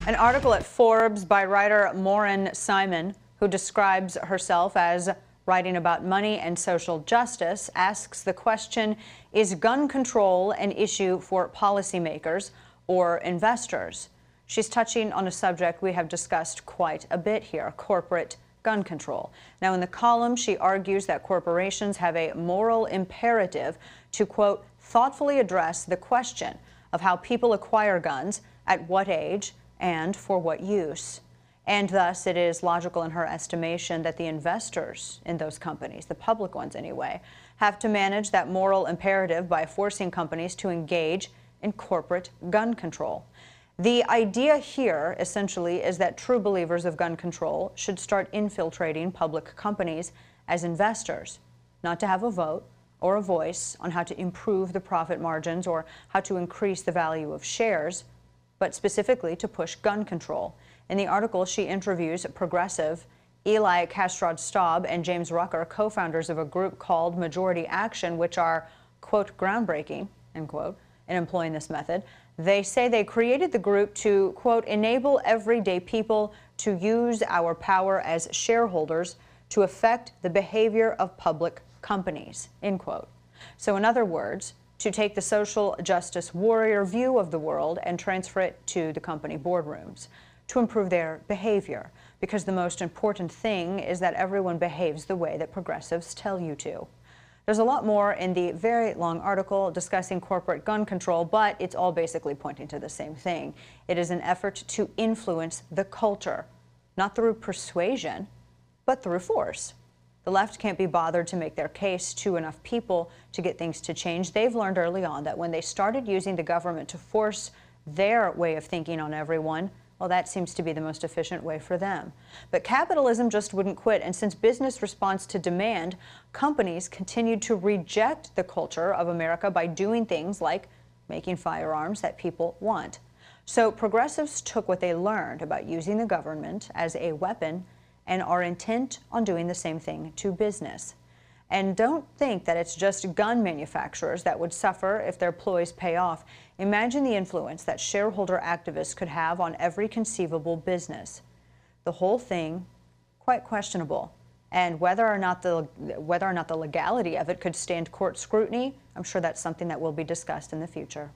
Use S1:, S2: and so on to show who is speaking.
S1: An article at Forbes by writer Maureen Simon, who describes herself as writing about money and social justice, asks the question, is gun control an issue for policymakers or investors? She's touching on a subject we have discussed quite a bit here, corporate gun control. Now, in the column, she argues that corporations have a moral imperative to, quote, thoughtfully address the question of how people acquire guns, at what age, and for what use. And thus, it is logical in her estimation that the investors in those companies, the public ones anyway, have to manage that moral imperative by forcing companies to engage in corporate gun control. The idea here, essentially, is that true believers of gun control should start infiltrating public companies as investors, not to have a vote or a voice on how to improve the profit margins or how to increase the value of shares, but specifically to push gun control. In the article, she interviews progressive Eli Castrad-Staub and James Rucker, co-founders of a group called Majority Action, which are, quote, groundbreaking, end quote, in employing this method. They say they created the group to, quote, enable everyday people to use our power as shareholders to affect the behavior of public companies, end quote. So in other words, to take the social justice warrior view of the world and transfer it to the company boardrooms to improve their behavior, because the most important thing is that everyone behaves the way that progressives tell you to. There's a lot more in the very long article discussing corporate gun control, but it's all basically pointing to the same thing. It is an effort to influence the culture, not through persuasion, but through force. The left can't be bothered to make their case to enough people to get things to change. They've learned early on that when they started using the government to force their way of thinking on everyone, well, that seems to be the most efficient way for them. But capitalism just wouldn't quit, and since business responds to demand, companies continued to reject the culture of America by doing things like making firearms that people want. So progressives took what they learned about using the government as a weapon and are intent on doing the same thing to business. And don't think that it's just gun manufacturers that would suffer if their ploys pay off. Imagine the influence that shareholder activists could have on every conceivable business. The whole thing, quite questionable. And whether or not the legality of it could stand court scrutiny, I'm sure that's something that will be discussed in the future.